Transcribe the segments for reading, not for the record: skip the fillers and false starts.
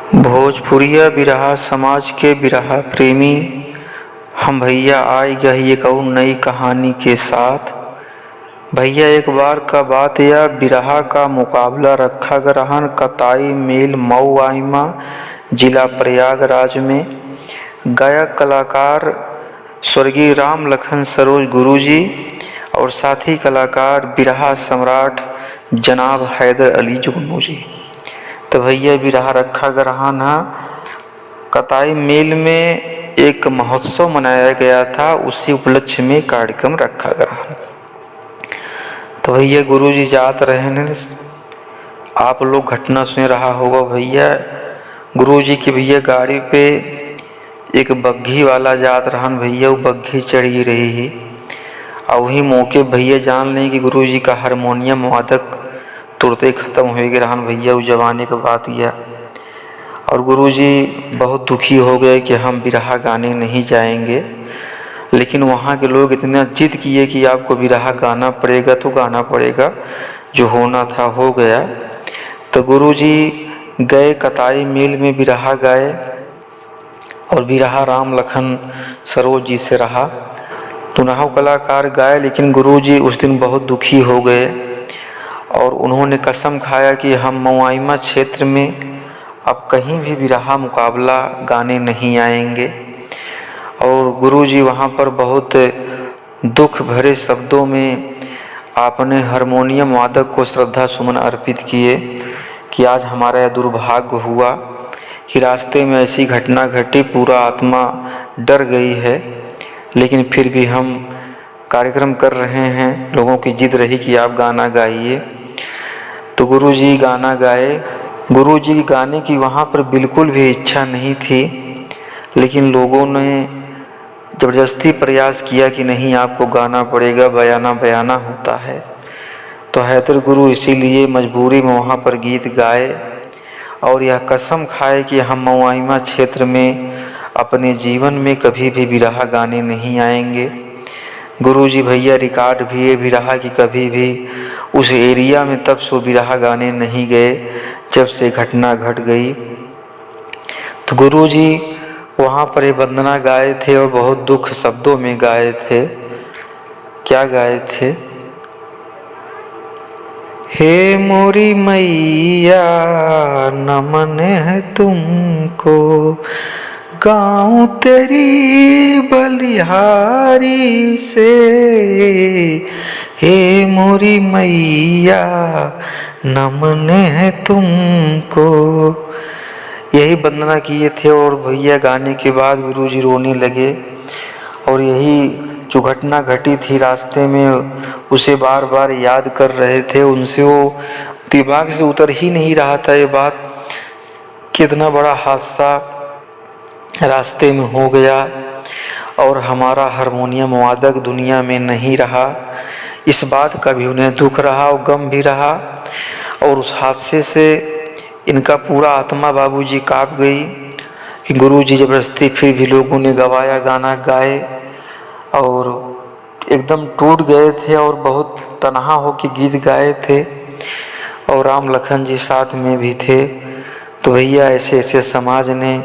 भोजपुरिया बिरहा समाज के बिरहा प्रेमी हम भैया आए गई एक और नई कहानी के साथ। भैया एक बार का बात या बिरहा का मुकाबला रखा गरहन कताई मेल मऊ आइमा जिला प्रयागराज में। गायक कलाकार स्वर्गीय राम लखन सरोज गुरुजी और साथी कलाकार बिरहा सम्राट जनाब हैदर अली जुगनू जी। तो भैया बिरहा रखा गरहन कताई मेल में एक महोत्सव मनाया गया था, उसी उपलक्ष्य में कार्यक्रम रखा गया। तो भैया गुरुजी जात रहे ने, आप लोग घटना सुन रहा होगा भैया। गुरुजी की भैया गाड़ी पे एक बग्घी वाला जात रहन भैया, वो बग्घी चढ़ी रही ही और वही मौके भैया जान लें कि गुरुजी का हारमोनियम वादक तुरते ख़त्म हो गए रहन भैया। उस जमाने की बात यह और गुरुजी बहुत दुखी हो गए कि हम बिरहा गाने नहीं जाएंगे, लेकिन वहाँ के लोग इतना जिद किए कि आपको बिरहा गाना पड़ेगा तो गाना पड़ेगा, जो होना था हो गया। तो गुरुजी गए कताई मेल में बिरहा गाए और बिरहा राम लखन सरोज जी से रहा। दुनाहो कलाकार गाए, लेकिन गुरुजी उस दिन बहुत दुखी हो गए और उन्होंने कसम खाया कि हम मऊआइमा क्षेत्र में अब कहीं भी बिरहा मुकाबला गाने नहीं आएंगे। और गुरुजी वहाँ पर बहुत दुख भरे शब्दों में आपने हारमोनियम वादक को श्रद्धा सुमन अर्पित किए कि आज हमारा यह दुर्भाग्य हुआ कि रास्ते में ऐसी घटना घटी, पूरा आत्मा डर गई है, लेकिन फिर भी हम कार्यक्रम कर रहे हैं। लोगों की जिद रही कि आप गाना गाइए, तो गुरुजी गाना गाए। गुरुजी की गाने की वहाँ पर बिल्कुल भी इच्छा नहीं थी, लेकिन लोगों ने ज़बरदस्ती प्रयास किया कि नहीं आपको गाना पड़ेगा, बयाना बयाना होता है। तो हैदर गुरु इसीलिए मजबूरी में वहाँ पर गीत गाए और यह कसम खाए कि हम मऊआइमा क्षेत्र में अपने जीवन में कभी भी बिरहा गाने नहीं आएंगे। गुरुजी भैया रिकॉर्ड भी है बिरहा की, कभी भी उस एरिया में तब सो बिरहा गाने नहीं गए जब से घटना घट गई। तो गुरुजी वहाँ पर ये वंदना गाए थे और बहुत दुख शब्दों में गाए थे। क्या गाए थे? हे मोरी मैया नमन है तुमको, गाँव तेरी बलिहारी से। हे मोरी मैया नमन है तुमको, यही वंदना किए थे। और भैया गाने के बाद गुरुजी रोने लगे और यही जो घटना घटी थी रास्ते में उसे बार बार याद कर रहे थे। उनसे वो दिमाग से उतर ही नहीं रहा था ये बात, कितना बड़ा हादसा रास्ते में हो गया और हमारा हारमोनियम वादक दुनिया में नहीं रहा। इस बात का भी उन्हें दुख रहा और गम भी रहा। और उस हादसे से इनका पूरा आत्मा बाबूजी काँप गई कि गुरुजी ज़बरदस्ती फिर भी लोगों ने गवाया, गाना गाए और एकदम टूट गए थे और बहुत तन्हा हो के गीत गाए थे और राम लखन जी साथ में भी थे। तो भैया ऐसे ऐसे समाज ने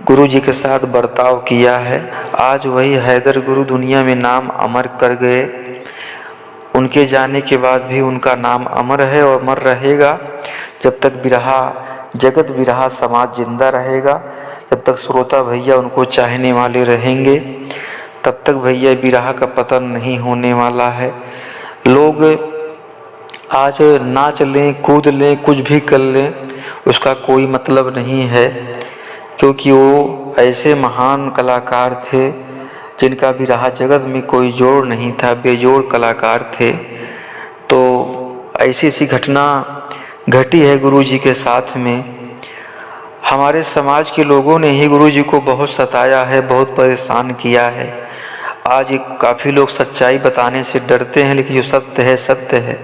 गुरुजी के साथ बर्ताव किया है। आज वही हैदर गुरु दुनिया में नाम अमर कर गए। उनके जाने के बाद भी उनका नाम अमर है और अमर रहेगा जब तक बिरहा जगत बिरहा समाज जिंदा रहेगा, जब तक श्रोता भैया उनको चाहने वाले रहेंगे, तब तक भैया बिरहा का पतन नहीं होने वाला है। लोग आज नाच लें, कूद लें, कुछ भी कर लें, उसका कोई मतलब नहीं है, क्योंकि वो ऐसे महान कलाकार थे जिनका बिरहा जगत में कोई जोड़ नहीं था, बेजोड़ कलाकार थे। तो ऐसी ऐसी घटना घटी है गुरुजी के साथ में। हमारे समाज के लोगों ने ही गुरुजी को बहुत सताया है, बहुत परेशान किया है। आज काफ़ी लोग सच्चाई बताने से डरते हैं, लेकिन जो सत्य है सत्य है।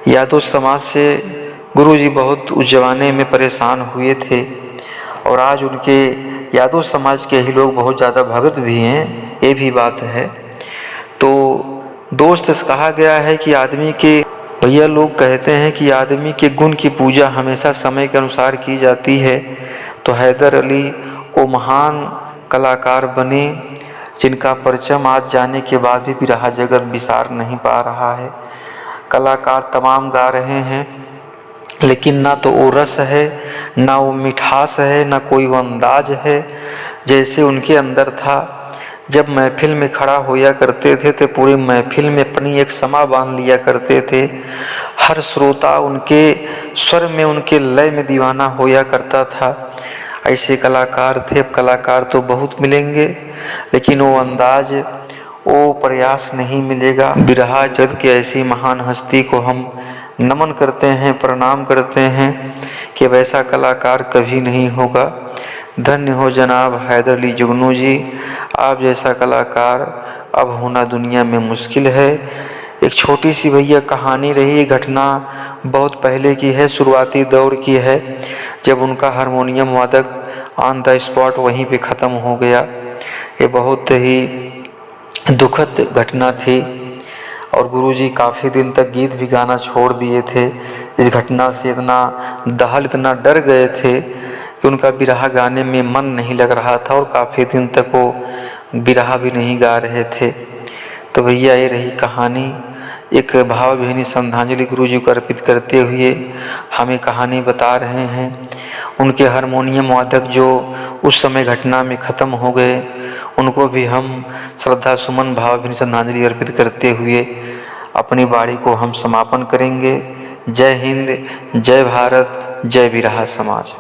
यादव समाज से गुरुजी बहुत उस जमाने में परेशान हुए थे और आज उनके यादव समाज के ही लोग बहुत ज़्यादा भगत भी हैं, ये भी बात है। तो दोस्त कहा गया है कि आदमी के भैया लोग कहते हैं कि आदमी के गुण की पूजा हमेशा समय के अनुसार की जाती है। तो हैदर अली वो महान कलाकार बने जिनका परचम आज जाने के बाद भी बिरहा जगत विसार नहीं पा रहा है। कलाकार तमाम गा रहे हैं, लेकिन ना तो वो रस है, ना वो मिठास है, ना कोई वो अंदाज है जैसे उनके अंदर था। जब महफिल में खड़ा होया करते थे तो पूरी महफिल में अपनी एक समा बांध लिया करते थे। हर श्रोता उनके स्वर में, उनके लय में दीवाना होया करता था। ऐसे कलाकार थे। अब कलाकार तो बहुत मिलेंगे, लेकिन वो अंदाज, वो प्रयास नहीं मिलेगा। बिरहा जगत की ऐसी महान हस्ती को हम नमन करते हैं, प्रणाम करते हैं कि वैसा कलाकार कभी नहीं होगा। धन्य हो जनाब हैदर अली जुगनू जी, आप जैसा कलाकार अब होना दुनिया में मुश्किल है। एक छोटी सी भैया कहानी रही, घटना बहुत पहले की है, शुरुआती दौर की है, जब उनका हारमोनियम वादक ऑन द स्पॉट वहीं पे ख़त्म हो गया। ये बहुत ही दुखद घटना थी और गुरुजी काफ़ी दिन तक गीत भी गाना छोड़ दिए थे। इस घटना से इतना दहल, इतना डर गए थे कि उनका बिरहा गाने में मन नहीं लग रहा था और काफ़ी दिन तक वो बिरहा भी नहीं गा रहे थे। तो भैया ये रही कहानी। एक भावभीनी श्रद्धांजलि गुरुजी को अर्पित करते हुए हमें कहानी बता रहे हैं। उनके हारमोनियम वादक जो उस समय घटना में ख़त्म हो गए, उनको भी हम श्रद्धा सुमन भावभीनी श्रद्धांजलि अर्पित करते हुए अपनी वाणी को हम समापन करेंगे। जय हिंद, जय भारत, जय बिरहा समाज।